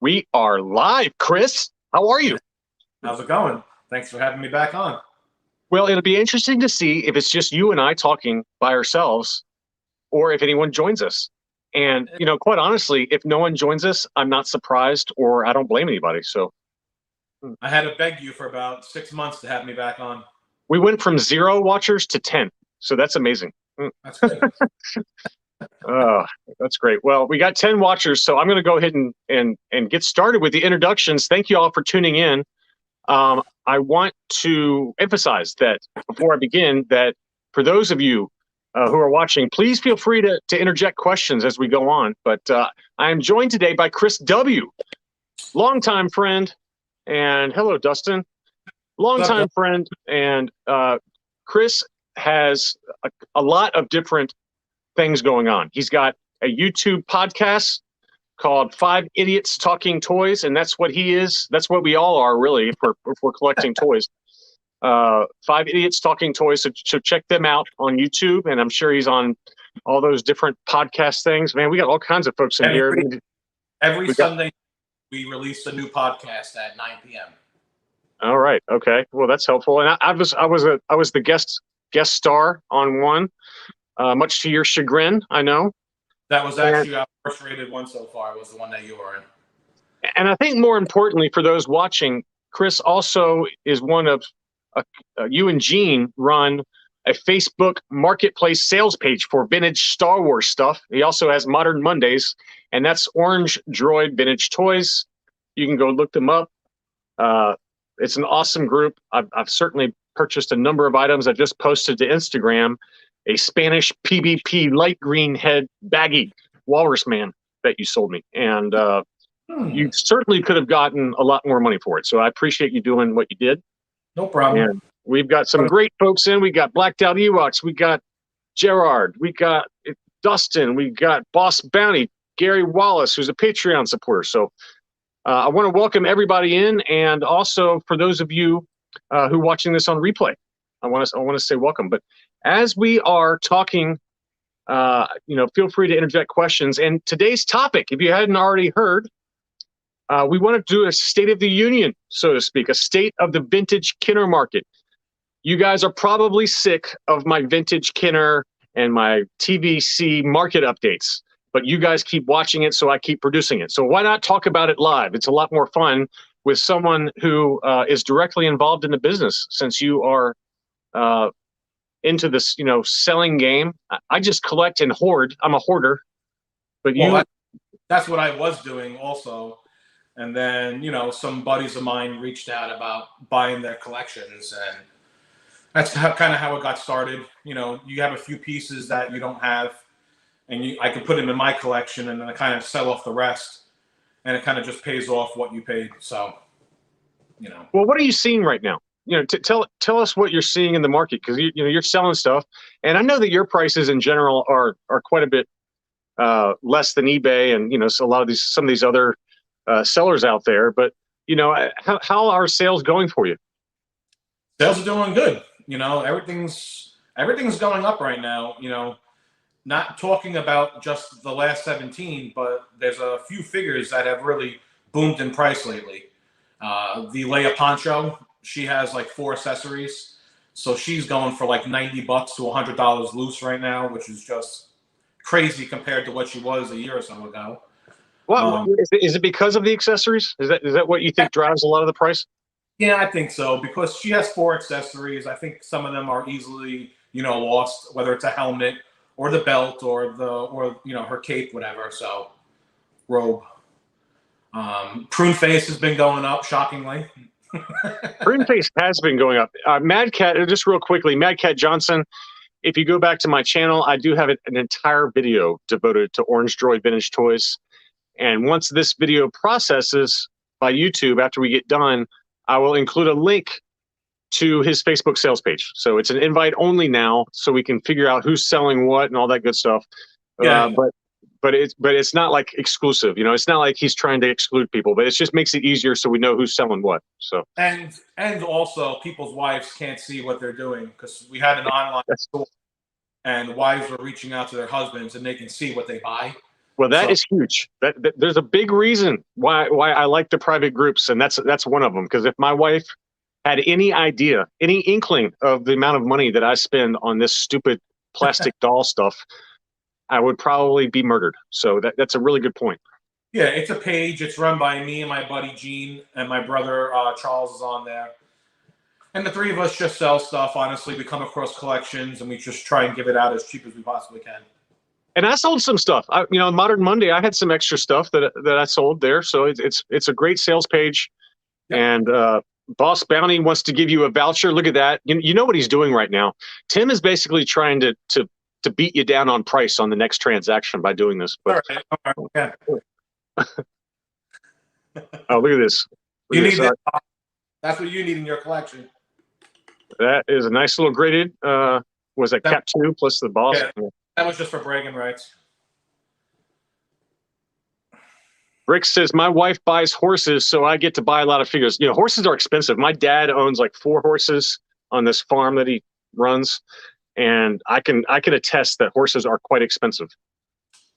We are live, Chris. How are you? How's it going? Thanks for having me back on. Well, it'll be interesting to see if it's just you and I talking by ourselves or if anyone joins us. And, quite honestly, if no one joins us, I'm not surprised or I don't blame anybody. So I had to beg you for about 6 months to have me back on. we went from 0 watchers to 10. So that's amazing. That's good. Oh, that's great. Well, we got 10 watchers, so I'm going to go ahead and get started with the introductions. Thank you all for tuning in. I want to emphasize that before I begin, that for those of you who are watching, please feel free to interject questions as we go on. But I am joined today by Chris W., longtime friend, and hello, Dustin, longtime friend. And Chris has a lot of different things going on. He's got a YouTube podcast called 5 Idiots Talking Toys, and that's what he is. That's what we all are, really, if we're collecting toys. 5 Idiots Talking Toys, so check them out on YouTube, and I'm sure he's on all those different podcast things. Man, we got all kinds of folks in here. Every Sunday, we release a new podcast at 9 p.m. All right, okay. Well, that's helpful. And I was the guest star on one, much to your chagrin, I know. That was actually our first rated one so far, was the one that you were in. And I think more importantly for those watching, Chris also is one of, you and Gene run a Facebook marketplace sales page for vintage Star Wars stuff. He also has Modern Mondays, and that's Orange Droid Vintage Toys. You can go look them up. It's an awesome group. I've certainly purchased a number of items. I just posted to Instagram a Spanish PvP light green head baggy walrus man that you sold me. And you certainly could have gotten a lot more money for it. So I appreciate you doing what you did. No problem. And we've got some great folks in. We got Blacked Out Ewoks. We got Gerard. We got Dustin. We got Boss Bounty, Gary Wallace, who's a Patreon supporter. So I want to welcome everybody in. And also for those of you who are watching this on replay, I want to say welcome. But as we are talking, feel free to interject questions. And today's topic, if you hadn't already heard, we want to do a State of the Union, so to speak, a state of the vintage Kenner market. You guys are probably sick of my vintage Kenner and my TVC market updates, but you guys keep watching it, so I keep producing it. So why not talk about it live? It's a lot more fun with someone who is directly involved in the business, since you are into this, selling game. I just collect and hoard. I'm a hoarder, but that's what I was doing also. And then, some buddies of mine reached out about buying their collections, and that's kind of how it got started. You have a few pieces that you don't have, and I can put them in my collection, and then I kind of sell off the rest, and it kind of just pays off what you paid. So, Well, what are you seeing right now? Tell us what you're seeing in the market, because you're selling stuff, and I know that your prices in general are quite a bit less than eBay, and so some of these other sellers out there. But how are sales going for you? Sales are doing good. Everything's going up right now. Not talking about just the last 17, but there's a few figures that have really boomed in price lately. The Leia poncho. She has like 4 accessories, so she's going for like $90 to $100 loose right now, which is just crazy compared to what she was a year or so ago. Well, is it because of the accessories? Is that what you think drives a lot of the price? Yeah, I think so, because she has 4 accessories. I think some of them are easily, lost, whether it's a helmet or the belt or her cape, whatever. So, robe. Prune face has been going up, shockingly. Prune face has been going up. Mad Cat, just real quickly, Mad Cat Johnson, if you go back to my channel, I do have an entire video devoted to Orange Droid Vintage Toys. And once this video processes by YouTube, after we get done, I will include a link to his Facebook sales page. So it's an invite only now, so we can figure out who's selling what and all that good stuff. Yeah. But it's not like exclusive, it's not like he's trying to exclude people, but it just makes it easier so we know who's selling what. So and also people's wives can't see what they're doing, because we had an online store and wives were reaching out to their husbands and they can see what they buy. Well, that So is huge. There's a big reason why I like the private groups, and that's one of them. Because if my wife had any idea, any inkling of the amount of money that I spend on this stupid plastic doll stuff, I would probably be murdered. So that's a really good point. yeah, it's a page. It's run by me and my buddy Gene, and my brother Charles is on there. And the three of us just sell stuff. Honestly, we come across collections and we just try and give it out as cheap as we possibly can. And I sold some stuff. Modern Monday, I had some extra stuff that I sold there. So it's a great sales page. Yep. And Boss Bounty wants to give you a voucher. Look at that. You know what he's doing right now. Tim is basically trying to beat you down on price on the next transaction by doing this. But, all right. Yeah. Oh, look at this. You need that. That's what you need in your collection. That is a nice little graded. Was that Cap 2 plus the Boss? Yeah. That was just for bragging rights. Rick says, my wife buys horses, so I get to buy a lot of figures. Horses are expensive. My dad owns like 4 horses on this farm that he runs, and I can attest that horses are quite expensive.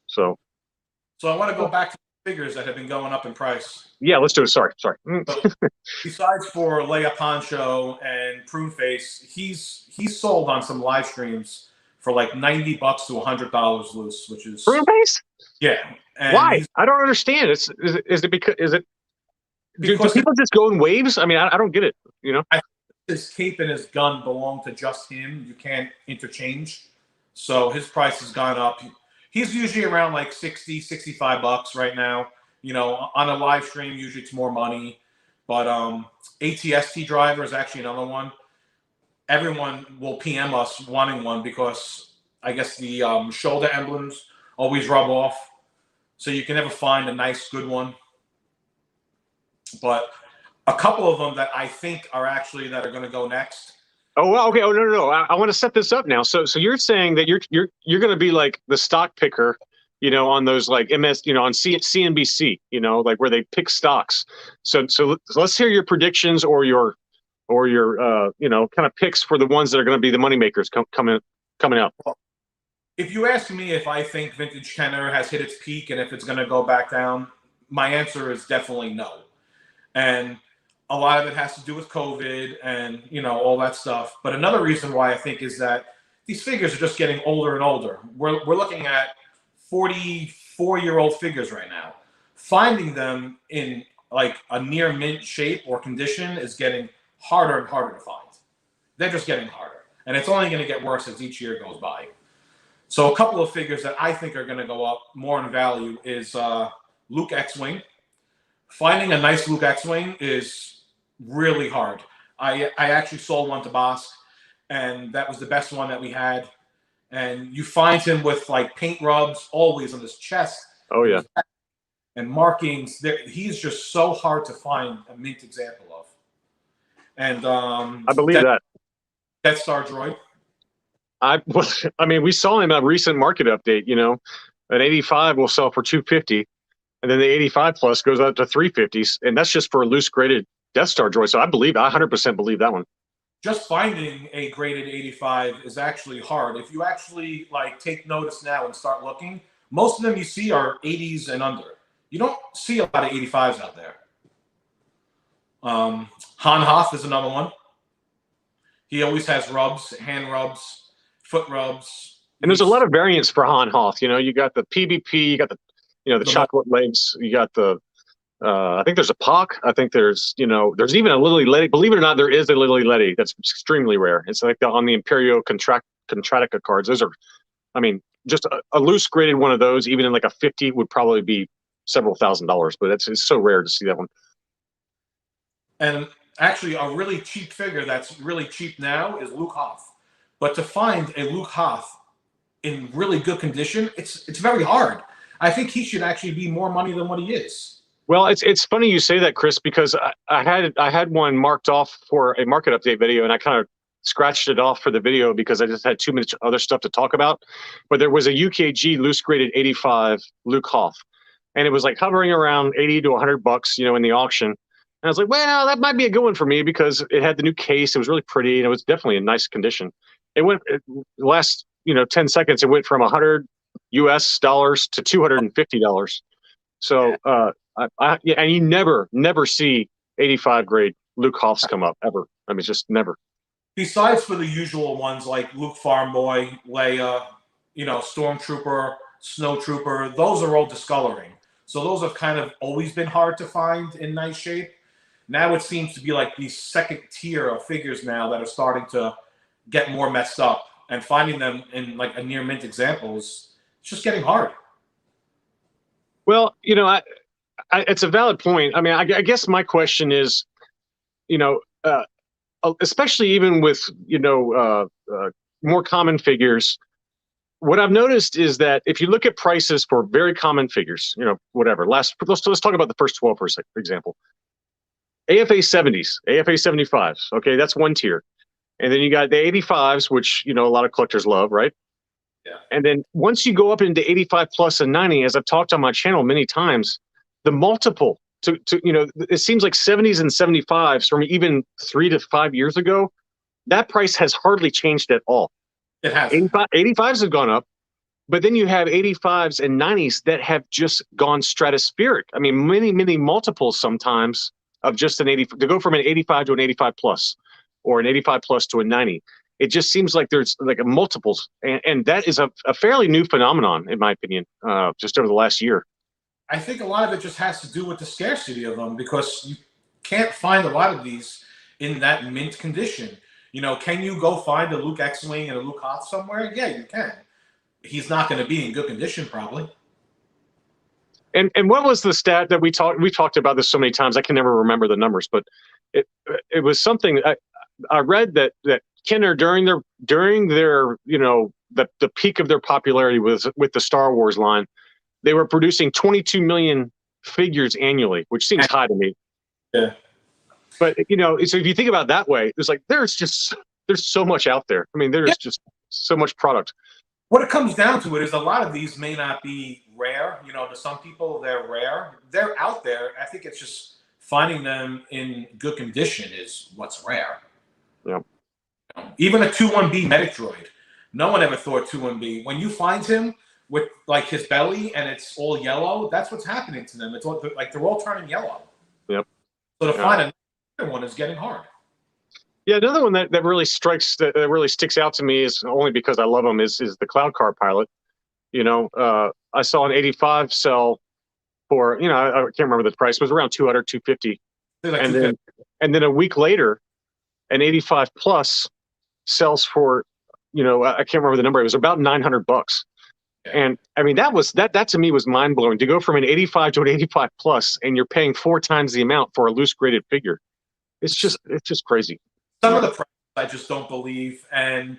So I want to go back to the figures that have been going up in price. Yeah, let's do it. Sorry. So, besides for Leia Poncho and Prune Face, he's sold on some live streams for like $90 to $100 loose, which is Prune Face. Yeah. And why? I don't understand. Is it because do people just go in waves? I mean, I don't get it. I think his cape and his gun belong to just him. You can't interchange. So his price has gone up. He's usually around like $60, $65 right now. On a live stream, usually it's more money. But ATST driver is actually another one. Everyone will PM us wanting one because I guess the shoulder emblems always rub off. So you can never find a nice, good one. But a couple of them that I think are going to go next. Oh, well, okay. Oh, no. I want to set this up now. So you're saying that you're going to be like the stock picker, on those like MS, on CNBC, like where they pick stocks. So let's hear your predictions or your kind of picks for the ones that are going to be the moneymakers coming up. If you ask me if I think vintage tenor has hit its peak and if it's going to go back down, my answer is definitely no. And a lot of it has to do with COVID and, all that stuff. But another reason why I think is that these figures are just getting older and older. We're looking at 44-year-old figures right now. Finding them in like a near mint shape or condition is getting harder and harder to find. They're just getting harder. And it's only going to get worse as each year goes by. So a couple of figures that I think are going to go up more in value is Luke XWing. Finding a nice Luke XWing is really hard. I actually sold one to Bosk, and that was the best one that we had. And you find him with like paint rubs always on his chest. Oh, yeah. And markings. He's just so hard to find a mint example of. And I believe that. Death Star droid. We saw him at a recent market update. An 85 will sell for $250, and then the 85 plus goes up to $350, and that's just for a loose graded Death Star droid. So I 100% believe that one. Just finding a graded 85 is actually hard. If you actually take notice now and start looking, most of them you see are 80s and under. You don't see a lot of 85s out there. Han Hoth is another one. He always has rubs, hand rubs, foot rubs. And there's a lot of variants for Han Hoth. You got the PBP, you got the chocolate legs, you got the I think there's a Pock. I think there's there's even a Lily Letty. Believe it or not, there is a Lily Letty that's extremely rare. It's like on the Imperio Contratica cards. Those are, just a loose graded one of those, even in like a 50, would probably be several $1,000s. But it's so rare to see that one. And actually, a really cheap figure that's really cheap now is Luke Hoth. But to find a Luke Hoth in really good condition, it's very hard. I think he should actually be more money than what he is. Well, it's funny you say that, Chris, because I had one marked off for a market update video, and I kind of scratched it off for the video because I just had too much other stuff to talk about. But there was a UKG loose graded 85 Luke Hoth, and it was like hovering around $80 to $100, in the auction. And I was like, well, that might be a good one for me because it had the new case. It was really pretty, and it was definitely in nice condition. It went last 10 seconds. It went from 100 US dollars to $250. So, and you never see 85 grade Luke Hoffs come up ever. I mean, just never. Besides for the usual ones like Luke Farm Boy, Leia, Stormtrooper, Snowtrooper, those are all discoloring. So those have kind of always been hard to find in nice shape. Now it seems to be like these second tier of figures now that are starting to get more messed up, and finding them in like a near mint example is just getting hard. Well, it's a valid point. I mean, I guess my question is, especially even with more common figures, what I've noticed is that if you look at prices for very common figures, whatever. Let's talk about the first 12 for example. AFA 70s, AFA 75s. Okay, that's one tier. And then you got the 85s, which a lot of collectors love, right? Yeah. And then once you go up into 85 plus and 90, as I've talked on my channel many times, the multiple to it seems like 70s and 75s from even 3 to 5 years ago, that price has hardly changed at all. It has. 85s have gone up, but then you have 85s and 90s that have just gone stratospheric. I mean, many multiples sometimes of just an 80 to go from an 85 to an 85 plus, or an 85 plus to a 90. It just seems like there's like a multiples, and that is a fairly new phenomenon, in my opinion, just over the last year. I think a lot of it just has to do with the scarcity of them, because you can't find a lot of these in that mint condition. Can you go find a Luke XWing and a Luke Hoth somewhere? Yeah, you can. He's not going to be in good condition, probably. And what was the stat that we talked about this so many times? I can never remember the numbers, but it was something I read that Kenner during their the peak of their popularity with the Star Wars line, they were producing 22 million figures annually, which seems high to me. Yeah. But so if you think about it that way, it's like there's so much out there. I mean, there's just so much product. What it comes down to is a lot of these may not be rare. To some people, they're rare. They're out there. I think it's just finding them in good condition is what's rare. Yeah. Even a 2-1B medic droid. No one ever thought 2-1B. When you find him with like his belly and it's all yellow, that's what's happening to them. It's all, like they're all turning yellow. Yep. So to find another one is getting hard. Yeah, another one that really sticks out to me is only because I love him is the Cloud Car pilot. I saw an 85 sell for I can't remember the price. It was around 200, 250, Like and then a week later, an 85 plus sells for I can't remember the number. It was about $900. Yeah. And I mean that to me was mind blowing to go from an 85 to an 85 plus, and you're paying 4 times the amount for a loose graded figure. It's just crazy. Some of the prices I just don't believe, and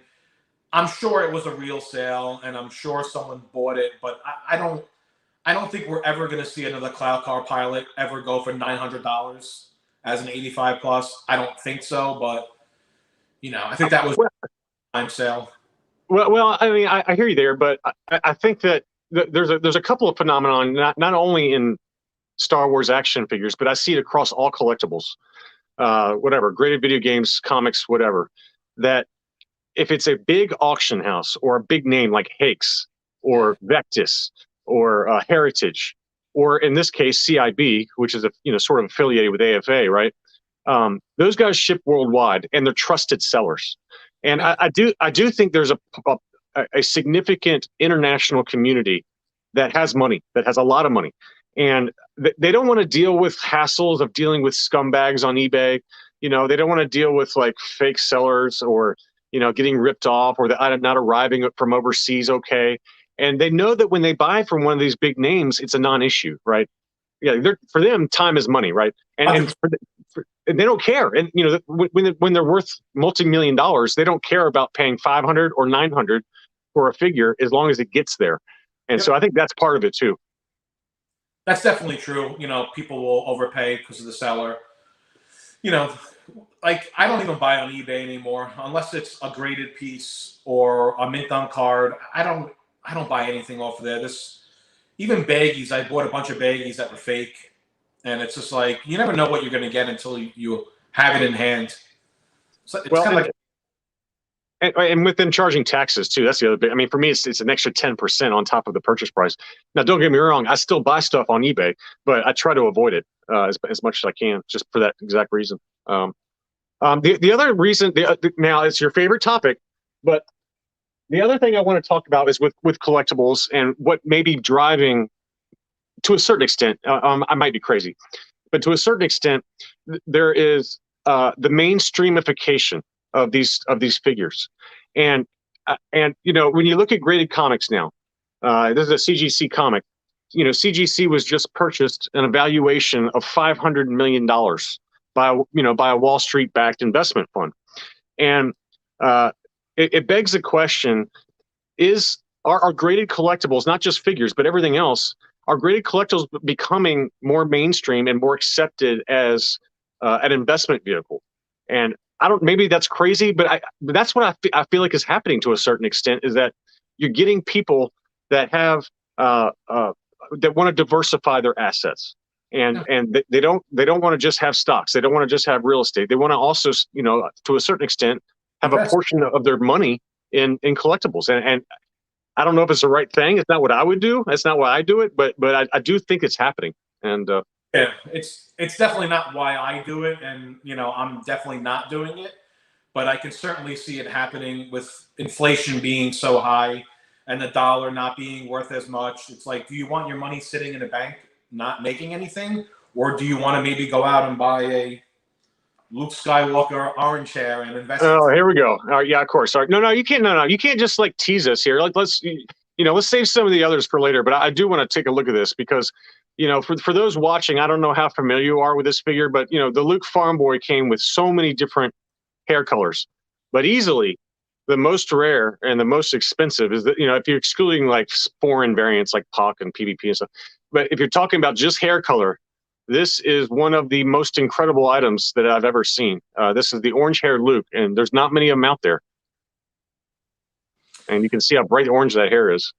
I'm sure it was a real sale, and I'm sure someone bought it, but I don't think we're ever going to see another Cloud Car pilot ever go for $900 as an 85 plus. I don't think so, but I think that was a time sale. Well, I mean, I hear you there, but I think that there's a couple of phenomenon not only in Star Wars action figures, but I see it across all collectibles. Whatever, graded video games, comics, whatever, that if it's a big auction house or a big name like Hakes or Vectis or Heritage, or in this case CIB, which is sort of affiliated with AFA, right? Those guys ship worldwide, and they're trusted sellers. And I do think there's a significant international community that has money, that has a lot of money. And they don't want to deal with hassles of dealing with scumbags on eBay. They don't want to deal with like fake sellers or, getting ripped off, or not arriving from overseas. Okay. And they know that when they buy from one of these big names, it's a non-issue, right? Yeah. For them, time is money, right? And they don't care. And, when they're worth multi-million dollars, they don't care about paying $500 or $900 for a figure as long as it gets there. And so I think that's part of it too. That's definitely true. People will overpay because of the seller. Like I don't even buy on eBay anymore unless it's a graded piece or a mint on card. I don't buy anything off of there. Even baggies, I bought a bunch of baggies that were fake, and it's just like you never know what you're going to get until you have it in hand. So it's kind of like and with them charging taxes too, that's the other bit. I mean, for me, it's an extra 10% on top of the purchase price. Now, don't get me wrong, I still buy stuff on eBay, but I try to avoid it as much as I can, just for that exact reason. The other reason, now it's your favorite topic, but the other thing I want to talk about is with collectibles and what may be driving, to a certain extent, I might be crazy, but to a certain extent, there is the mainstreamification of these figures, and you know, when you look at graded comics now, this is a CGC comic. You know, CGC was just purchased an evaluation of $500 million by a Wall Street backed investment fund, and it begs the question: are graded collectibles, not just figures but everything else, are graded collectibles becoming more mainstream and more accepted as an investment vehicle? And I don't, maybe that's crazy, but that's what I feel like is happening to a certain extent, is that you're getting people that have that want to diversify their assets, and they don't want to just have stocks. They don't want to just have real estate. They want to also, you know, to a certain extent, have a portion of their money in collectibles. And I don't know if it's the right thing. It's not what I would do. That's not why I do it. But I do think it's happening. And yeah, it's definitely not why I do it, and you know, I'm definitely not doing it. But I can certainly see it happening with inflation being so high and the dollar not being worth as much. It's like, do you want your money sitting in a bank not making anything, or do you want to maybe go out and buy a Luke Skywalker orange hair and invest? Oh, here we go. Yeah, of course. All right. No, you can't. No, you can't just like tease us here. Like, let's save some of the others for later. But I do want to take a look at this because, you know, for those watching, I don't know how familiar you are with this figure, but you know, the Luke Farm Boy came with so many different hair colors, but easily the most rare and the most expensive is that, you know, if you're excluding like foreign variants like POC and PvP and stuff, but if you're talking about just hair color, this is one of the most incredible items that I've ever seen. This is the orange haired Luke, and there's not many of them out there. And you can see how bright orange that hair is.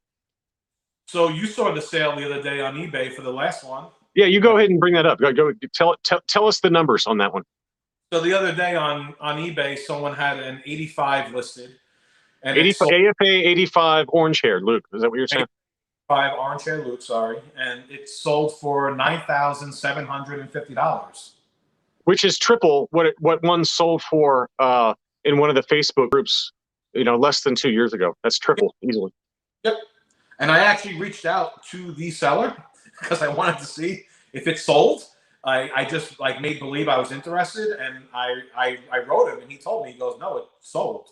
So you saw the sale the other day on eBay for the last one. Yeah, you go ahead and bring that up. Go tell us the numbers on that one. So the other day on eBay, someone had an 85 listed. And 85, AFA 85 orange haired Luke. Is that what you're saying? 85 orange hair Luke, sorry. And it sold for $9,750. Which is triple what one sold for in one of the Facebook groups, you know, less than 2 years ago. That's triple easily. Yep. And I actually reached out to the seller because I wanted to see if it sold. I just like made believe I was interested, and I wrote him, and he told me, he goes, no, it sold.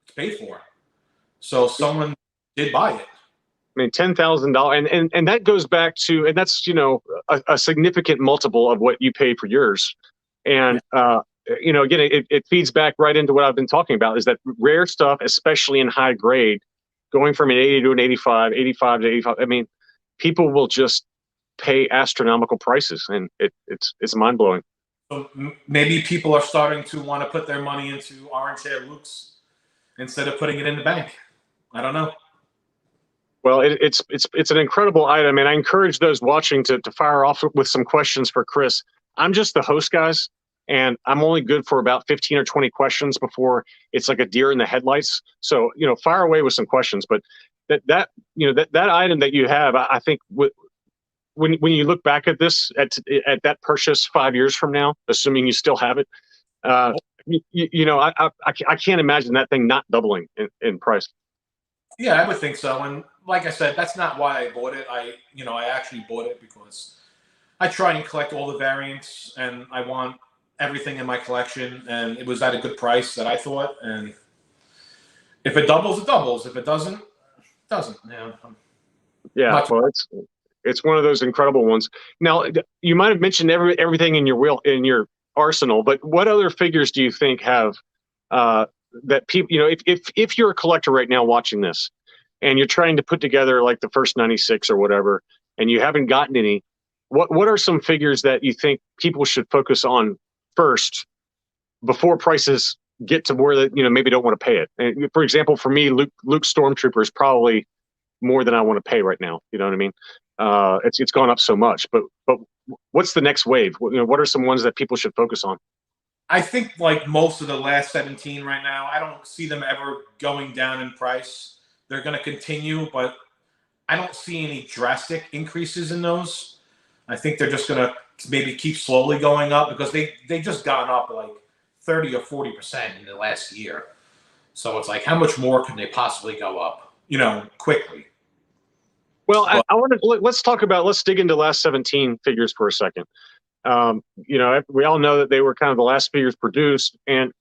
It's paid for. So someone did buy it. I mean, $10,000, and that goes back to, and that's, you know, a significant multiple of what you paid for yours. And you know, again, it feeds back right into what I've been talking about, is that rare stuff, especially in high grade, going from an 80 to an 85, 85 to 85. I mean, people will just pay astronomical prices, and it's mind blowing. So maybe people are starting to want to put their money into orange hair Lukes instead of putting it in the bank. I don't know. Well, it's an incredible item, and I encourage those watching to fire off with some questions for Chris. I'm just the host, guys, and I'm only good for about 15 or 20 questions before it's like a deer in the headlights. So, you know, fire away with some questions. But that item that you have, I think when you look back at this at that purchase 5 years from now, assuming you still have it, you know, I can't imagine that thing not doubling in price. Yeah, I would think so. And like I said, that's not why I bought it. I actually bought it because I try and collect all the variants, and I want everything in my collection, and it was at a good price that I thought. And if it doubles, it doubles. If it doesn't, it doesn't. Yeah, well, it's one of those incredible ones. Now, you might have mentioned everything in your arsenal, but what other figures do you think have that people, you know, if you're a collector right now watching this, and you're trying to put together like the first 96 or whatever, and you haven't gotten any, what are some figures that you think people should focus on first before prices get to where that, you know, maybe don't want to pay it? And for example, for me, Luke Stormtrooper is probably more than I want to pay right now. You know what I mean? It's gone up so much, but what's the next wave? You know, what are some ones that people should focus on? I think like most of the last 17 right now, I don't see them ever going down in price. They're going to continue, but I don't see any drastic increases in those. I think they're just going to maybe keep slowly going up because they just gone up like 30 or 40% in the last year. So it's like, how much more can they possibly go up? Quickly. Well, But I want to let's dig into last 17 figures for a second. We all know that they were kind of the last figures produced, and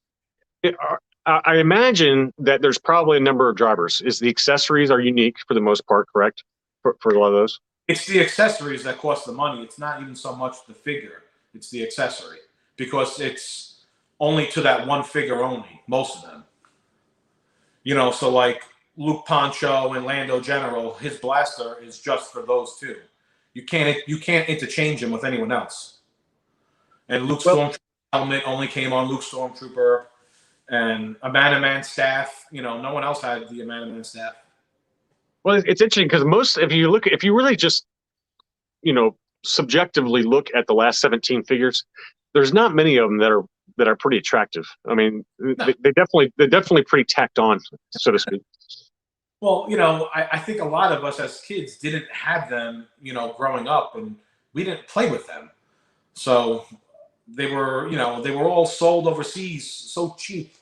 I imagine that there's probably a number of drivers. Is the accessories are unique for the most part, correct? For a lot of those, it's the accessories that cost the money. It's not even so much the figure; it's the accessory because it's only to that one figure only. Most of them, So like Luke Poncho and Lando General, his blaster is just for those two. You can't interchange him with anyone else. And Luke well, Stormtrooper helmet only came on Luke Stormtrooper, and a Man staff. No one else had the Man staff. well, it's interesting because if you really just subjectively look at the last 17 figures, there's not many of them that are pretty attractive. I mean, No. they're definitely pretty tacked on, so to speak. Well, I think a lot of us as kids didn't have them, growing up, and we didn't play with them. So they were all sold overseas so cheap,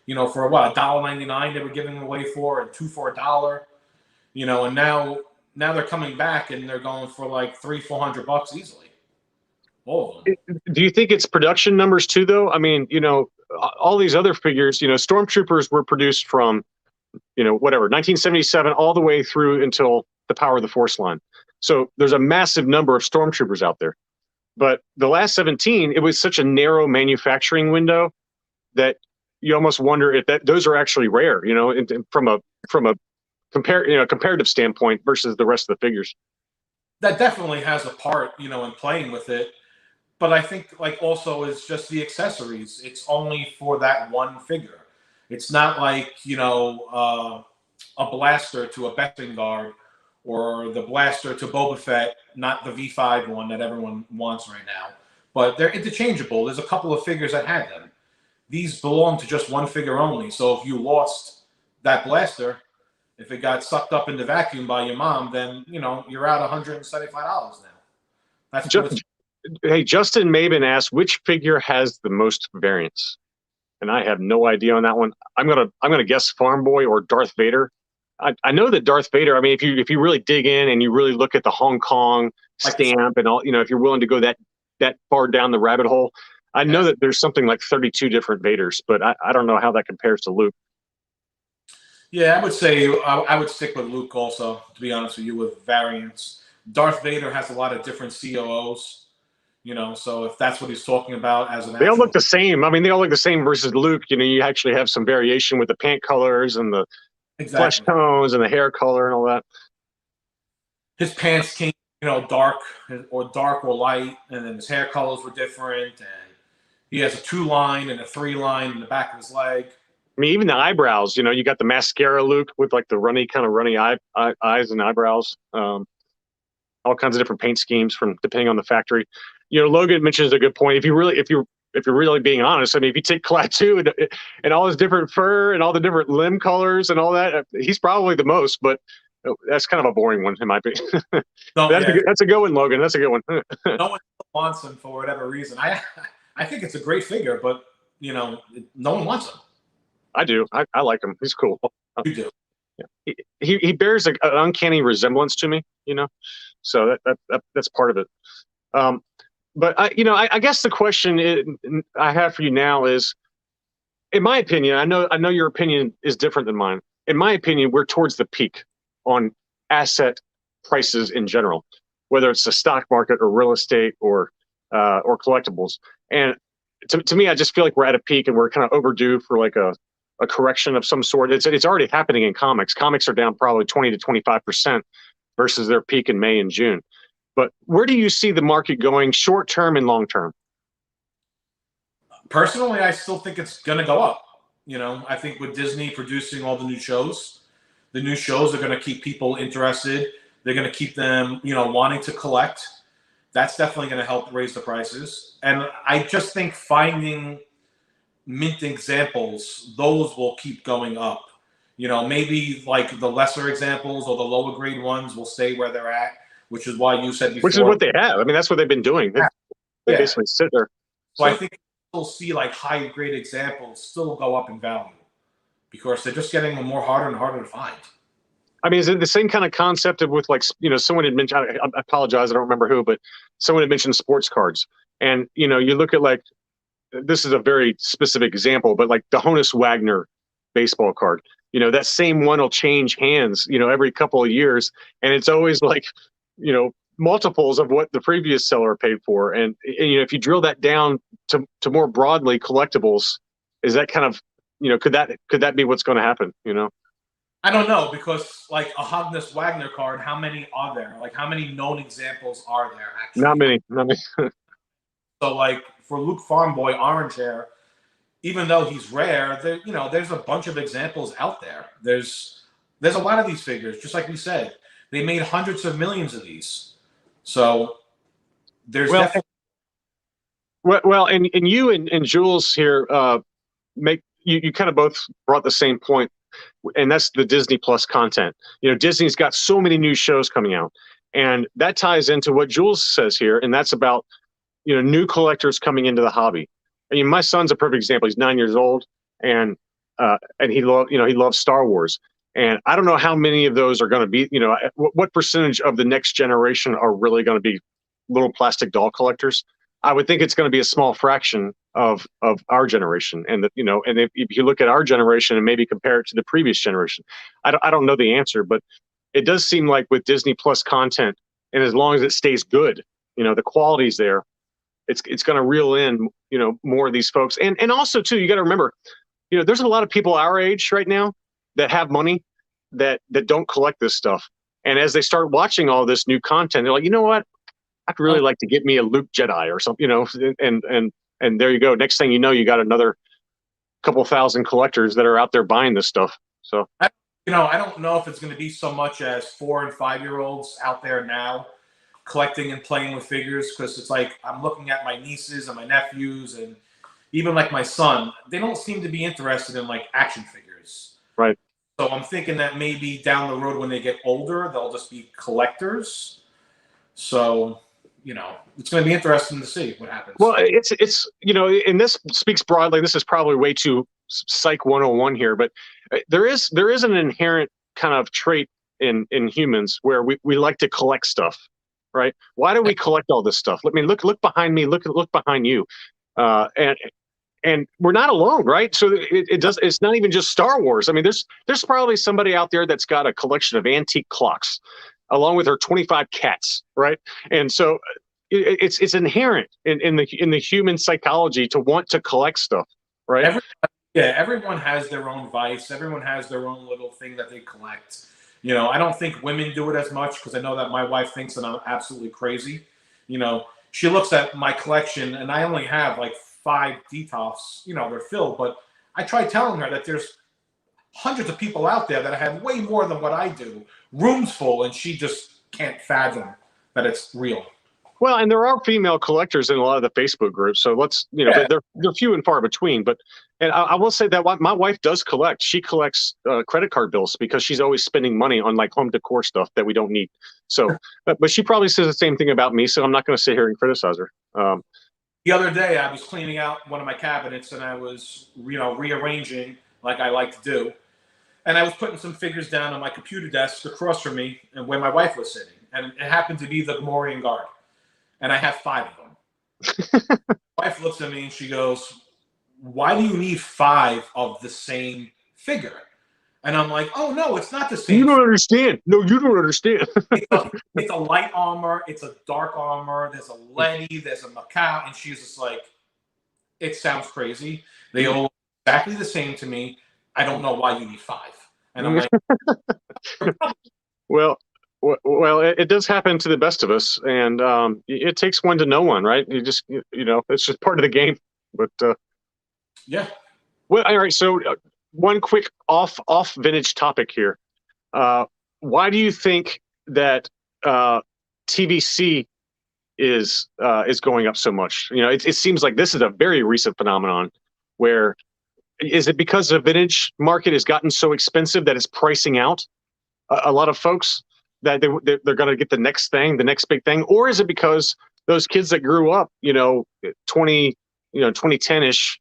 for what, $1.99 they were giving them away for, and two for $1. And now they're coming back and they're going for like $300-400 easily. All of them. Do you think it's production numbers too, though? I mean, all these other figures, stormtroopers were produced from, whatever, 1977 all the way through until the Power of the Force line. So there's a massive number of stormtroopers out there. But the last 17, it was such a narrow manufacturing window that you almost wonder if those are actually rare, from a comparative standpoint versus the rest of the figures. That definitely has a part, in playing with it. But I think like also is just the accessories. It's only for that one figure. It's not like, a blaster to a Beskar or the blaster to Boba Fett, not the V5 one that everyone wants right now. But they're interchangeable. There's a couple of figures that had them. These belong to just one figure only. So if you lost that blaster, if it got sucked up in the vacuum by your mom, then, you're out $175 now. That's Hey, Justin Maben asked which figure has the most variants, and I have no idea on that one. I'm gonna guess Farm Boy or Darth Vader. I know that Darth Vader. I mean, if you really dig in and you really look at the Hong Kong stamp and all, if you're willing to go that far down the rabbit hole, I know that there's something like 32 different Vaders, but I don't know how that compares to Luke. Yeah, I would say I would stick with Luke also, to be honest with you, with variants. Darth Vader has a lot of different COOs. So if that's what he's talking about as an they all look the same. I mean, they all look the same versus Luke. You actually have some variation with the pant colors and the flesh tones and the hair color and all that. His pants came, dark or light, and then his hair colors were different. And he has a 2-line and a 3-line in the back of his leg. I mean, even the eyebrows. You got the mascara Luke with like the runny eyes and eyebrows. All kinds of different paint schemes depending on the factory. Logan mentions a good point. If you're really being honest, I mean, if you take Klaatu and all his different fur and all the different limb colors and all that, he's probably the most. But that's kind of a boring one in my opinion. That's a good one, Logan. That's a good one. No one wants him for whatever reason. I think it's a great figure, but no one wants him. I do. I like him. He's cool. You do. Yeah. He bears an uncanny resemblance to me. So that's part of it. But I guess the question I have for you now is, in my opinion, I know your opinion is different than mine. In my opinion, we're towards the peak on asset prices in general, whether it's the stock market or real estate or collectibles. And to me, I just feel like we're at a peak and we're kind of overdue for like a correction of some sort. It's already happening in comics. Comics are down probably 20 to 25% versus their peak in May and June. But where do you see the market going short term and long term? Personally, I still think it's going to go up. I think with Disney producing all the new shows are going to keep people interested. They're going to keep them, wanting to collect. That's definitely going to help raise the prices. And I just think finding mint examples, those will keep going up. Maybe like the lesser examples or the lower grade ones will stay where they're at, which is why you said before. Which is what they have. I mean, that's what they've been doing. They basically sit there. So I think we'll see like high grade examples still go up in value because they're just getting more harder and harder to find. I mean, is it the same kind of concept of with like, someone had mentioned, I apologize, I don't remember who, but someone had mentioned sports cards. And, you look at like, this is a very specific example, but like the Honus Wagner baseball card, that same one will change hands, every couple of years. And it's always like, multiples of what the previous seller paid for. And if you drill that down to more broadly collectibles, is that kind of, could that be what's going to happen? I don't know, because like a Honus Wagner card, how many are there? Like how many known examples are there actually? Not many. So like for Luke Farmboy Orange Hair, even though he's rare, there's a bunch of examples out there. There's a lot of these figures, just like we said. They made hundreds of millions of these. So there's definitely. Well, and you and Jules here make you kind of both brought the same point, and that's the Disney Plus content. Disney's got so many new shows coming out, and that ties into what Jules says here, and that's about new collectors coming into the hobby. I mean, my son's a perfect example. He's 9 years old, and he loves Star Wars. And I don't know how many of those are going to be, what percentage of the next generation are really going to be little plastic doll collectors. I would think it's going to be a small fraction of our generation. And and if you look at our generation and maybe compare it to the previous generation, I don't know the answer, but it does seem like with Disney Plus content, and as long as it stays good, the quality's there, it's going to reel in, more of these folks. And also too, you got to remember, there's a lot of people our age right now that have money that don't collect this stuff. And as they start watching all this new content, they're like, you know what? I'd really like to get me a Luke Jedi or something, and there you go. Next thing you know, you got another couple thousand collectors that are out there buying this stuff. So, I don't know if it's going to be so much as 4 and 5 year olds out there now collecting and playing with figures, because it's like I'm looking at my nieces and my nephews and even like my son. They don't seem to be interested in like action figures. Right. So I'm thinking that maybe down the road when they get older, they'll just be collectors. So, it's going to be interesting to see what happens. Well, it's and this speaks broadly. This is probably way too Psych 101 here, but there is an inherent kind of trait in humans where we like to collect stuff, right? Why do we collect all this stuff? I mean, look behind me, look behind you, and we're not alone, right? So it's not even just Star Wars. I mean, there's probably somebody out there that's got a collection of antique clocks, along with her 25 cats, right? And so it's inherent in the human psychology to want to collect stuff, right? Everyone has their own vice. Everyone has their own little thing that they collect. I don't think women do it as much, because I know that my wife thinks that I'm absolutely crazy. She looks at my collection, and I only have like 5 detoffs. They're filled, but I try telling her that there's hundreds of people out there that have way more than what I do, rooms full, and she just can't fathom that it's real. Well, and there are female collectors in a lot of the Facebook groups, so they're few and far between. But I will say that my wife does collect. She collects credit card bills because she's always spending money on like home decor stuff that we don't need. So, but she probably says the same thing about me. So I'm not going to sit here and criticize her. The other day, I was cleaning out one of my cabinets, and I was rearranging like I like to do. And I was putting some figures down on my computer desk across from me and where my wife was sitting. And it happened to be the Gamorrean Guard. And I have 5 of them. My wife looks at me and she goes, "Why do you need 5 of the same figure?" And I'm like, "Oh, no, it's not the same. You don't understand. No, you don't understand." It's a light armor. It's a dark armor. There's a Letty. There's a Macau. And she's just like, "It sounds crazy. They all look exactly the same to me. I don't know why you need 5." And I'm like, well, it does happen to the best of us, and it takes one to know one, right? You just, it's just part of the game. But yeah. Well, all right. So one quick off vintage topic here. Why do you think that TVC is going up so much? It seems like this is a very recent phenomenon. where is it because the vintage market has gotten so expensive that it's pricing out a lot of folks that they're going to get the next thing, the next big thing? Or is it because those kids that grew up, 2010-ish,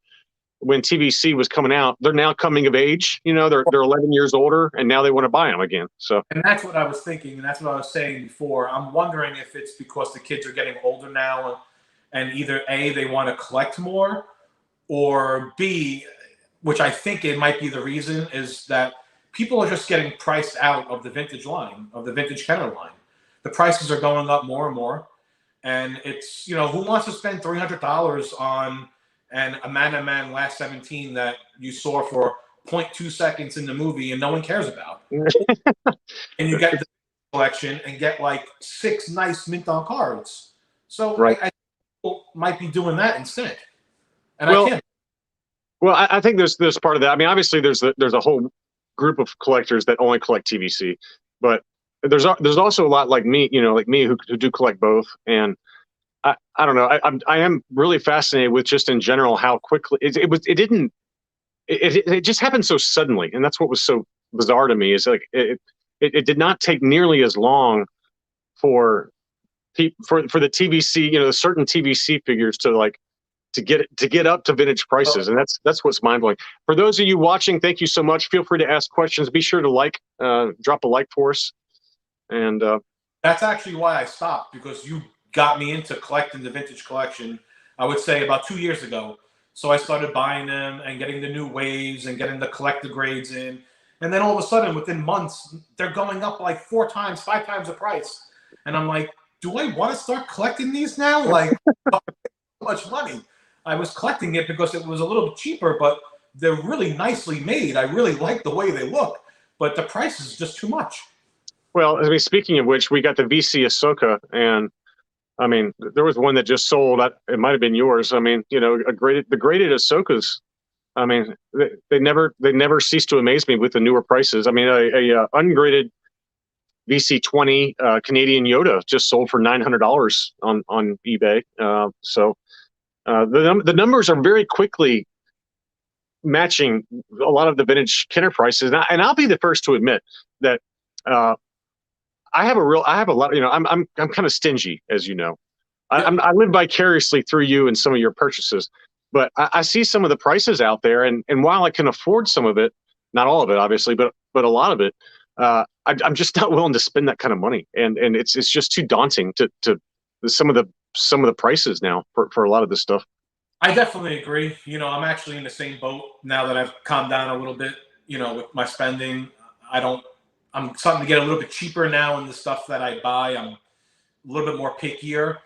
when TVC was coming out, they're now coming of age, they're 11 years older, and now they want to buy them again. So, and that's what I was thinking, and that's what I was saying before. I'm wondering if it's because the kids are getting older now, and either A, they want to collect more, or B, which I think it might be the reason, is that people are just getting priced out of the vintage line, of the vintage Kenner line. The prices are going up more and more, and it's, who wants to spend $300 on a man-to-man last 17 that you saw for 0.2 seconds in the movie and no one cares about? And you get the collection and get like 6 nice mint-on cards. So right. I people might be doing that instead. And well, I can't. Well, I think there's part of that. I mean, obviously there's a whole group of collectors that only collect TVC, but there's also a lot like me, who do collect both. And I don't know. I am really fascinated with just in general how quickly it just happened so suddenly, and that's what was so bizarre to me. Is like it did not take nearly as long for the TVC, the certain TVC figures to get up to vintage prices, and that's what's mind blowing. For those of you watching, thank you so much. Feel free to ask questions. Be sure to drop a like for us, and that's actually why I stopped, because you got me into collecting the vintage collection, I would say about 2 years ago. So I started buying them and getting the new waves and getting the collector grades in. And then all of a sudden, within months, they're going up like 4 times, 5 times the price. And I'm like, do I want to start collecting these now? Like, so much money. I was collecting it because it was a little bit cheaper, but they're really nicely made. I really like the way they look, but the price is just too much. Well, I mean, speaking of which, we got the VC Ahsoka, and I mean, there was one that just sold. It might have been yours. I mean, the graded Ahsokas. I mean, they never cease to amaze me with the newer prices. I mean, a ungraded VC20 Canadian Yoda just sold for $900 on eBay. So the numbers are very quickly matching a lot of the vintage Kenner prices, and I'll be the first to admit that. I have a lot. I'm kind of stingy, as you know. I live vicariously through you and some of your purchases, but I see some of the prices out there, and while I can afford some of it, not all of it, obviously, but a lot of it, I'm just not willing to spend that kind of money, and it's just too daunting to some of the prices now for a lot of this stuff. I definitely agree. I'm actually in the same boat now that I've calmed down a little bit. With my spending, I'm starting to get a little bit cheaper now in the stuff that I buy. I'm a little bit more pickier.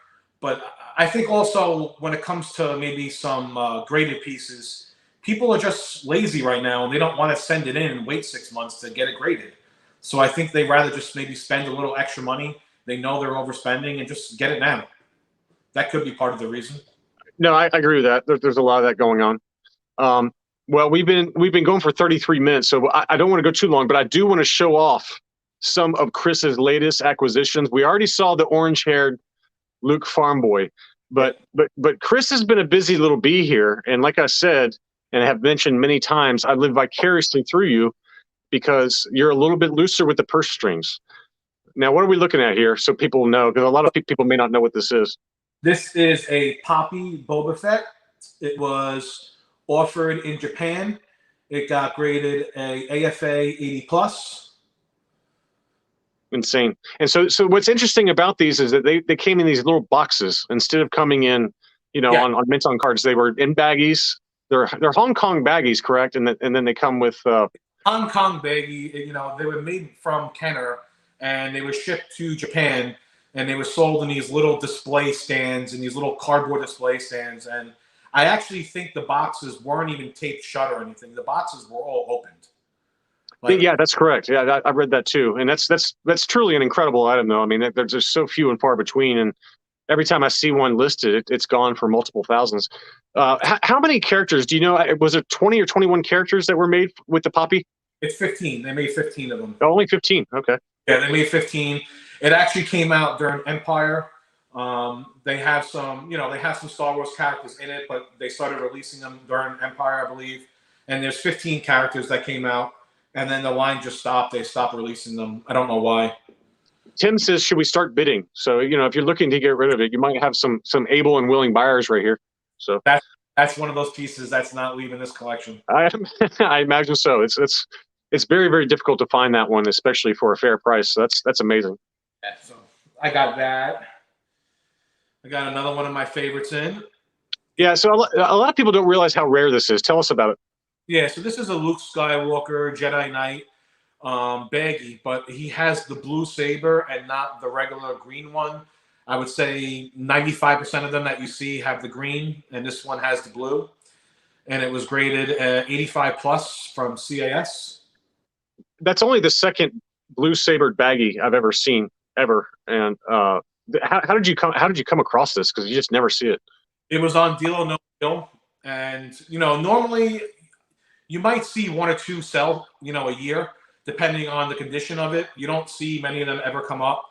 But I think also when it comes to maybe some graded pieces, people are just lazy right now, and they don't want to send it in and wait 6 months to get it graded. So I think they rather just maybe spend a little extra money. They know they're overspending and just get it now. That could be part of the reason. No, I agree with that. There's a lot of that going on. Well, we've been going for 33 minutes, so I don't want to go too long, but I do want to show off some of Chris's latest acquisitions. We already saw the orange-haired Luke farm boy, but Chris has been a busy little bee here, and like I said, and have mentioned many times, I live vicariously through you because you're a little bit looser with the purse strings. Now, what are we looking at here, so people know? Because a lot of people may not know what this is. This is a Poppy Boba Fett. It was offered in Japan. It got graded a AFA 80+. Insane. And so what's interesting about these is that they came in these little boxes instead of coming in, on mint on cards. They were in baggies. They're Hong Kong baggies, correct? And then they come with Hong Kong baggie. They were made from Kenner, and they were shipped to Japan, and they were sold in these little display stands and these little cardboard display stands. And I actually think the boxes weren't even taped shut or anything. The boxes were all opened. Yeah, that's correct. Yeah, I read that too. And that's truly an incredible item, though. I mean, there's just so few and far between. And every time I see one listed, it's gone for multiple thousands. How many characters do you know? Was it 20 or 21 characters that were made with the Poppy? It's 15. They made 15 of them. Oh, only 15. Okay. Yeah, they made 15. It actually came out during Empire. They have some, they have some Star Wars characters in it, but they started releasing them during Empire, I believe. And there's 15 characters that came out, and then the line just stopped. They stopped releasing them. I don't know why. Tim says, should we start bidding? So, if you're looking to get rid of it, you might have some able and willing buyers right here. So that's one of those pieces that's not leaving this collection. I imagine so. It's very, very difficult to find that one, especially for a fair price. So that's amazing. Yeah, so I got that. I got another one of my favorites in. Yeah, so a lot of people don't realize how rare this is. Tell us about it. Yeah, so this is a Luke Skywalker Jedi Knight baggie, but he has the blue saber and not the regular green one. I would say 95% of them that you see have the green, and this one has the blue. And it was graded 85 plus from CAS. That's only the second blue sabered baggie I've ever seen ever. And how did you come across this? Because you just never see it. It was on Deal or No Deal, and normally you might see one or two sell a year depending on the condition of it. You don't see many of them ever come up,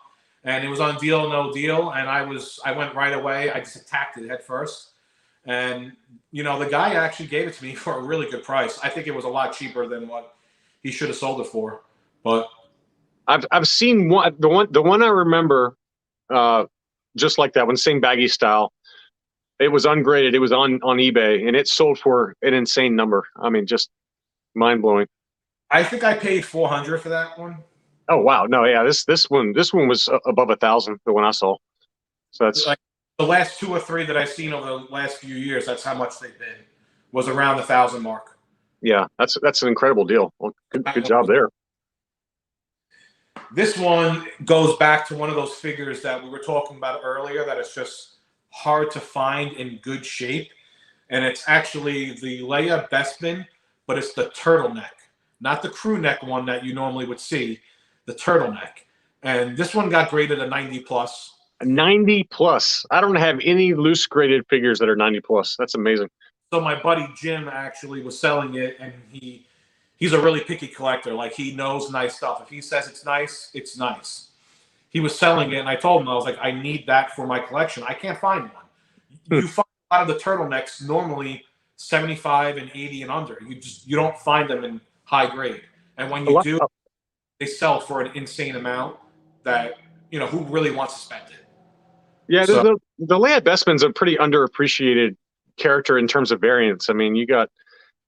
and it was on Deal or No Deal, and I went right away. I just attacked it head first, and the guy actually gave it to me for a really good price. I think it was a lot cheaper than what he should have sold it for, but I've seen the one I remember, just like that one, same baggy style. It was ungraded. It was on eBay, and it sold for an insane number. I mean, just mind blowing. I think I paid $400 for that one. Oh wow, no, yeah, this one was above 1,000. The one I saw. So that's like the last 2 or 3 that I've seen over the last few years. That's how much they've been. Was around the 1,000 mark. Yeah, that's an incredible deal. Well, good job there. This one goes back to one of those figures that we were talking about earlier. That is just hard to find in good shape, and it's actually the Leia Bespin, but it's the turtleneck, not the crew neck one that you normally would see, the turtleneck. And this one got graded a 90 plus. A 90 plus. I don't have any loose graded figures that are 90 plus. That's amazing. So my buddy Jim actually was selling it, and he's a really picky collector. Like, he knows nice stuff. If he says it's nice, it's nice. He was selling it, and I told him, I was like, I need that for my collection. I can't find one. You find a lot of the turtlenecks normally 75 and 80 and under. You don't find them in high grade. And when you do, they sell for an insane amount that, who really wants to spend it? Yeah, so, the Leia Bespin's a pretty underappreciated character in terms of variants. I mean, you got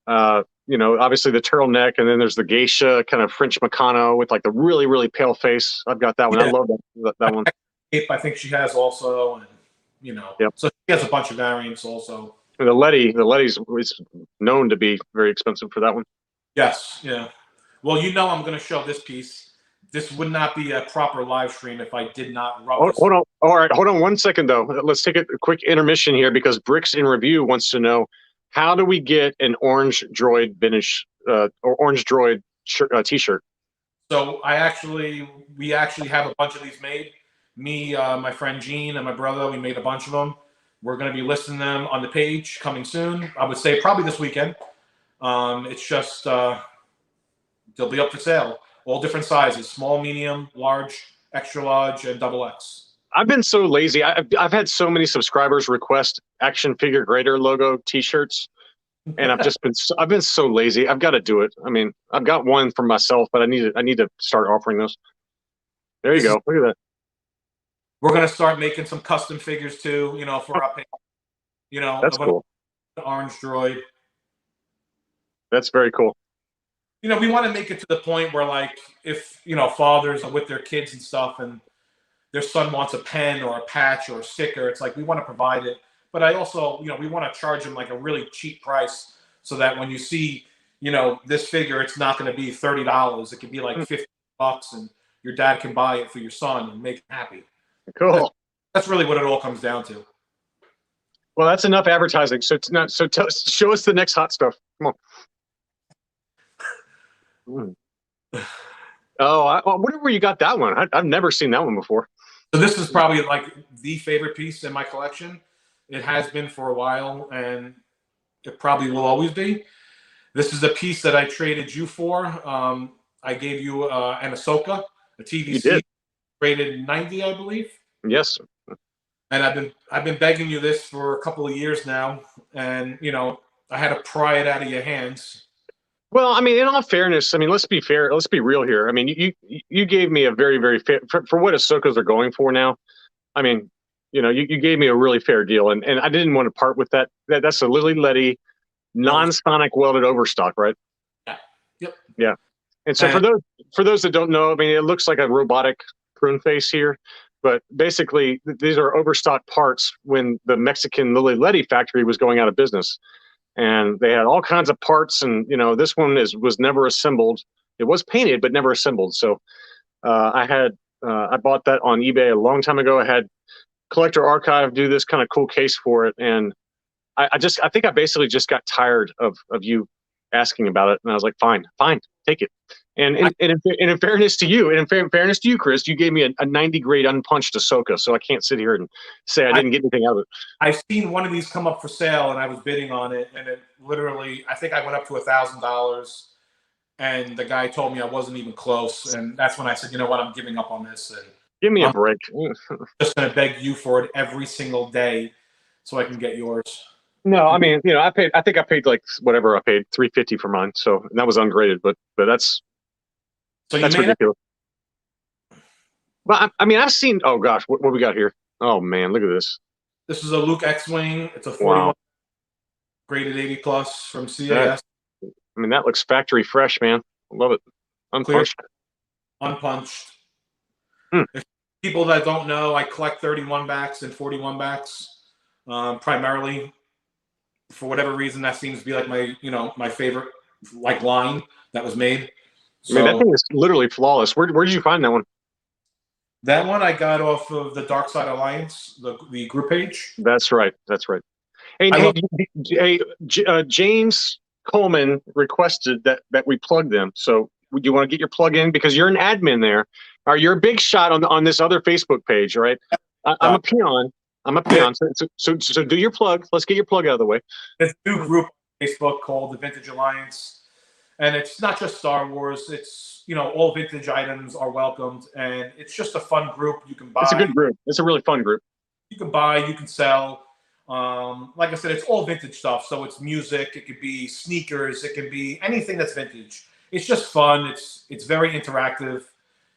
obviously the turtleneck, and then there's the geisha kind of French Meccano with like the really, really pale face. I've got that one. Yeah. I love that one. I think she has also, and yep. So she has a bunch of variants also. And the Letty's is known to be very expensive for that one. Yes, yeah. Well, I'm going to show this piece. This would not be a proper live stream if I did not rub this. Hold on. All right, hold on 1 second though. Let's take a quick intermission here because Bricks in Review wants to know, how do we get an orange droid vintage or orange droid t-shirt? So we actually have a bunch of these made. Me, my friend Gene, and my brother, we made a bunch of them. We're going to be listing them on the page coming soon. I would say probably this weekend. It's just they'll be up for sale. All different sizes: small, medium, large, extra large, and XX. I've been so lazy. I've had so many subscribers request action figure grader logo t-shirts, and I've been so lazy. I've got to do it. I mean, I've got one for myself, but I need to start offering those. There you go. Look at that. We're gonna start making some custom figures too. For our page. That's cool. Orange droid. That's very cool. We want to make it to the point where, like, if fathers are with their kids and stuff, and their son wants a pen or a patch or a sticker, it's like we want to provide it. But I also, we want to charge them like a really cheap price so that when you see, this figure, it's not going to be $30. It could be like $50, and your dad can buy it for your son and make him happy. Cool. That's really what it all comes down to. Well, that's enough advertising. So show us the next hot stuff. Come on. Oh, I wonder where you got that one. I've never seen that one before. So this is probably like the favorite piece in my collection. It has been for a while, and it probably will always be. This is a piece that I traded you for. I gave you an Ahsoka, a TVC, rated 90, I believe. Yes. And I've been begging you this for a couple of years now, and I had to pry it out of your hands. Well, I mean, in all fairness, I mean, let's be fair. Let's be real here. I mean, you gave me a very, very fair for what Ahsokas are going for now. I mean, you gave me a really fair deal, and I didn't want to part with that. That's a Lily Letty non-sonic welded overstock, right? Yeah. Yep. Yeah. And so And for those that don't know, I mean, it looks like a robotic prune face here, but basically these are overstock parts when the Mexican Lily Letty factory was going out of business, and they had all kinds of parts, and this one was never assembled. It was painted but never assembled. So I bought that on eBay a long time ago. I had Collector Archive do this kind of cool case for it, and I think I basically just got tired of you asking about it, and I was like, fine, take it. And in fairness to you, Chris, you gave me a 90 grade unpunched Ahsoka, so I can't sit here and say I didn't get anything out of it. I've seen one of these come up for sale, and I was bidding on it, and it literally, I think I went up to $1,000, and the guy told me I wasn't even close, and that's when I said, you know what, I'm giving up on this, and Give me a break. just going to beg you for it every single day so I can get yours. No, I mean, I think I paid like whatever I paid, $350 for mine. So that was ungraded, but that's ridiculous. But I mean, I've seen. Oh gosh, what we got here? Oh man, look at this. This is a Luke XWing. It's a 41 graded 80 plus from CAS. I mean, that looks factory fresh, man. I love it. Unpunched. Unpunched. If people that don't know, I collect 31 backs and 41 backs, primarily. For whatever reason, that seems to be like my favorite line that was made. So, I mean, that thing is literally flawless. Where did you find that one? That one I got off of the Dark Side Alliance, the group page. That's right. Hey, James Coleman requested that we plug them. So would you want to get your plug in, because you're an admin there, or you're a big shot on this other Facebook page, right? I'm a peon. So do your plug. Let's get your plug out of the way. There's a new group on Facebook called the Vintage Alliance, and it's not just Star Wars. It's all vintage items are welcomed, and it's just a fun group. You can buy. It's a good group. It's a really fun group. You can buy. You can sell. Like I said, it's all vintage stuff. So it's music. It could be sneakers. It can be anything that's vintage. It's just fun. It's very interactive.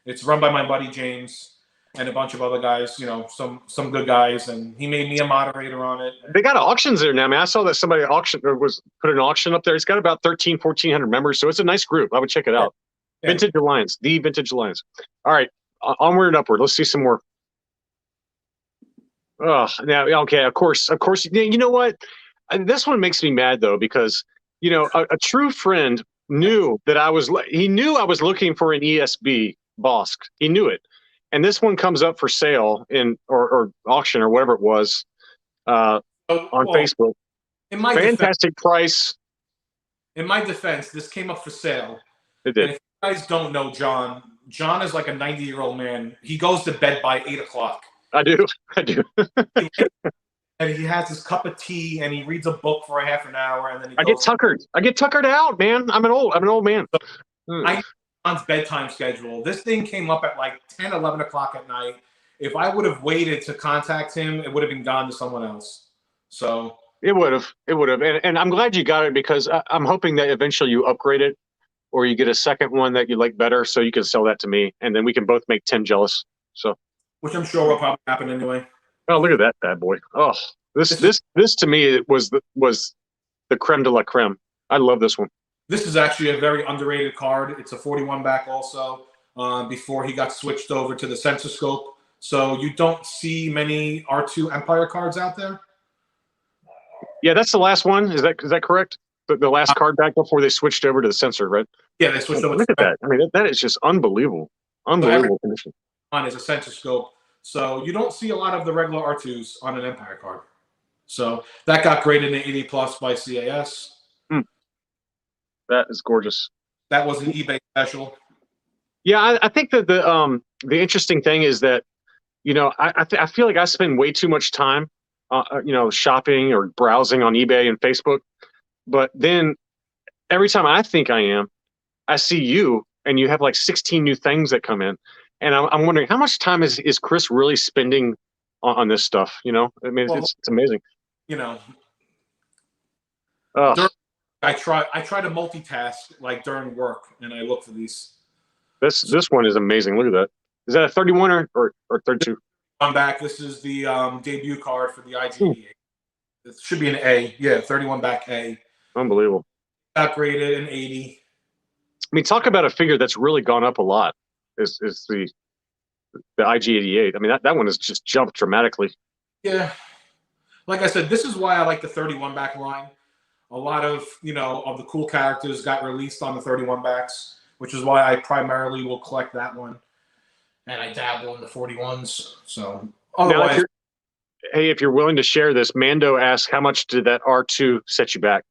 It's run by my buddy James and a bunch of other guys, some good guys, and he made me a moderator on it. They got auctions there now. I mean, I saw that somebody put an auction up there. It's got about 1,400 members, so it's a nice group. I would check it out. Yeah. Vintage Alliance, the Vintage Alliance. All right, onward and upward. Let's see some more. Oh, now, okay, of course. You know what? This one makes me mad though, because a true friend knew that I was looking for an ESB Bosk. He knew it. And this one comes up for sale or auction or whatever it was on Facebook. Fantastic price. In my defense, this came up for sale. It did. And if you guys don't know John is like a 90-year-old man. He goes to bed by 8 o'clock. I do. And he has his cup of tea and he reads a book for a half an hour, and then I get tuckered out, man. I'm an old man. I John's bedtime schedule. This thing came up at like 10, 11 o'clock at night. If I would have waited to contact him, it would have been gone to someone else. So it would have. And I'm glad you got it, because I'm hoping that eventually you upgrade it, or you get a second one that you like better, so you can sell that to me, and then we can both make Tim jealous. So, which I'm sure will probably happen anyway. Oh, look at that bad boy! Oh, this to me was the creme de la creme. I love this one. This is actually a very underrated card. It's a 41 back also, before he got switched over to the sensor scope. So you don't see many R2 Empire cards out there. Yeah, that's the last one. Is that correct? The last card back before they switched over to the sensor, right? Yeah, they switched over. Look at that. I mean, that is just unbelievable. Unbelievable condition. On is a sensor scope. So you don't see a lot of the regular R2s on an Empire card. So that got graded in 80 plus by CAS. That is gorgeous. That was an eBay special. Yeah, I think that the interesting thing is that, I feel like I spend way too much time, shopping or browsing on eBay and Facebook. But then every time I think I see you, and you have like 16 new things that come in. And I'm wondering, how much time is Chris really spending on this stuff. You know, I mean, Well, it's amazing. you know, Ugh, I try to multitask like during work, and I look for these. this one is amazing. Look at that. Is that a 31 or 32? I'm back. This is the debut card for the Hmm, IG88. It should be an A. Yeah, 31 back A. unbelievable. Got graded an 80. I mean, talk about a figure that's really gone up a lot. Is the IG88? I mean, that one has just jumped dramatically. Yeah. Like I said, this is why I like the 31 back line. A lot of, of the cool characters got released on the 31 backs, which is why I primarily will collect that one. And I dabble in the 41s. So Now, otherwise, if you're willing to share this, Mando asks, how much did that R2 set you back?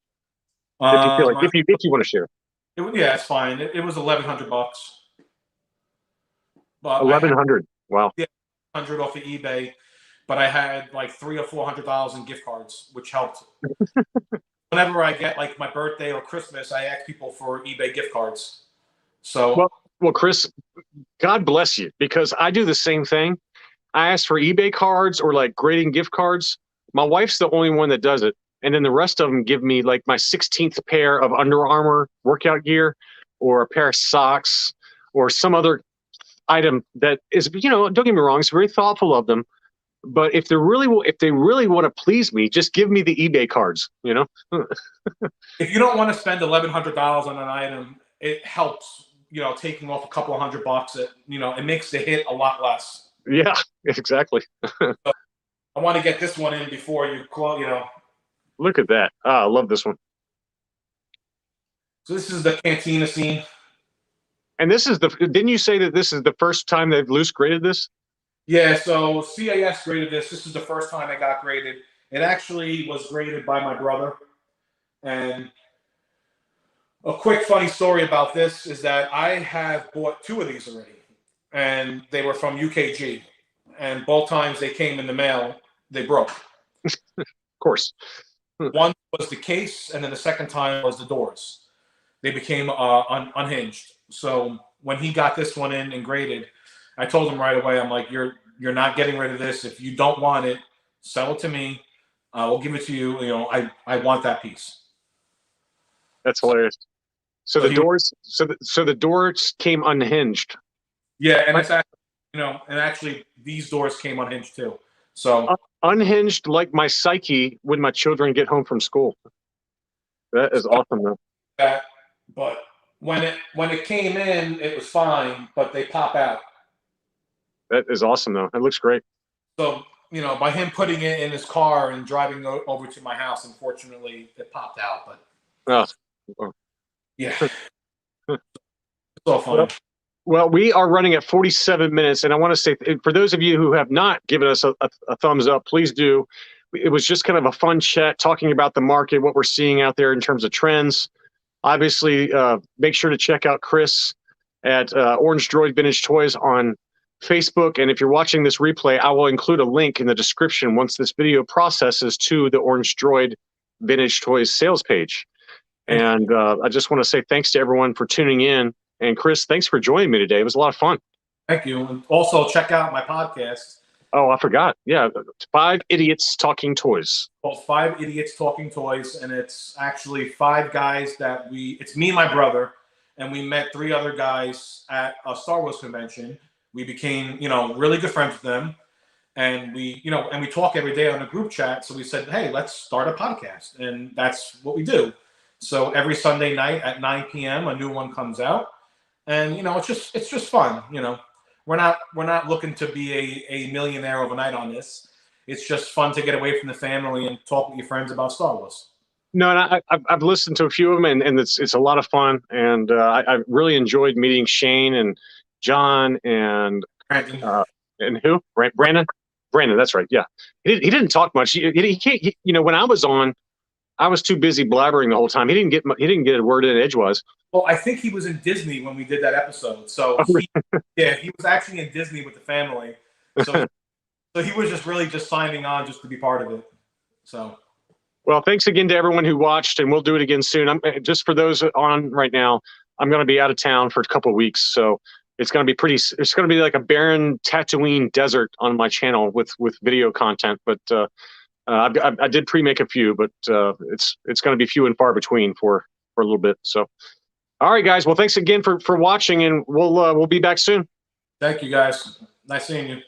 If you feel like, if you want to share, yeah, it's fine. It was $1,100, but 1,100. Wow. Yeah, 100 off of eBay, but I had like $300 or $400 in gift cards, which helped. Whenever I get like my birthday or Christmas, I ask people for eBay gift cards. So well, Chris, God bless you, because I do the same thing. I ask for eBay cards or like grading gift cards. My wife's the only one that does it. And then the rest of them give me like my 16th pair of Under Armour workout gear or a pair of socks or some other item that is, don't get me wrong, it's very thoughtful of them. But if they really want to please me, just give me the eBay cards, if you don't want to spend $1,100 on an item, it helps, taking off a couple of $100. It makes the hit a lot less. Yeah, exactly. So I want to get this one in before you close, Look at that. I love this one. So this is the cantina scene. And didn't you say that this is the first time they've loose graded this? Yeah, so CAS graded this. This is the first time I got graded. It actually was graded by my brother. And a quick funny story about this is that I have bought 2 of these already. And they were from UKG. And both times they came in the mail, they broke. Of course. One was the case, and then the second time was the doors. They became unhinged. So when he got this one in and graded, I told him right away, I'm like, you're not getting rid of this. If you don't want it, sell it to me. We'll give it to you. I want that piece. That's hilarious. So the doors came unhinged. Yeah, and it's actually, these doors came unhinged too. So unhinged like my psyche when my children get home from school. That is awesome, though. But when it came in, it was fine, but they pop out. That is awesome, though. It looks great. So, by him putting it in his car and driving over to my house, unfortunately, it popped out. But yeah, it's all fun. Well, we are running at 47 minutes, and I want to say, for those of you who have not given us a thumbs up, please do. It was just kind of a fun chat talking about the market, what we're seeing out there in terms of trends. Obviously, make sure to check out Chris at Orange Droid Vintage Toys on Facebook. And if you're watching this replay, I will include a link in the description once this video processes to the Orange Droid Vintage Toys sales page. And I just want to say thanks to everyone for tuning in. And Chris, thanks for joining me today. It was a lot of fun. Thank you. And also check out my podcast. Oh, I forgot. Yeah, 5 Idiots Talking Toys. Well, 5 Idiots Talking Toys, and it's actually 5 guys it's me and my brother, and we met 3 other guys at a Star Wars convention. We became, really good friends with them, and we talk every day on a group chat. So we said, hey, let's start a podcast, and that's what we do. So every Sunday night at 9 p.m. a new one comes out. And it's just fun. We're not looking to be a millionaire overnight on this. It's just fun to get away from the family and talk with your friends about Star Wars. No, and I've listened to a few of them, and it's a lot of fun. And I really enjoyed meeting Shane and John and Brandon. And who? Brandon. That's right. Yeah, he didn't talk much. He can't. When I was on, I was too busy blabbering the whole time. He didn't get a word in edgewise. Well, I think he was in Disney when we did that episode. So he was actually in Disney with the family. So he was just signing on just to be part of it. So. Well, thanks again to everyone who watched, and we'll do it again soon. Just for those on right now, I'm going to be out of town for a couple of weeks, so it's going to be it's going to be like a barren Tatooine desert on my channel with video content. But I did pre-make a few, but it's going to be few and far between for a little bit. So, all right, guys. Well, thanks again for watching, and we'll be back soon. Thank you, guys. Nice seeing you.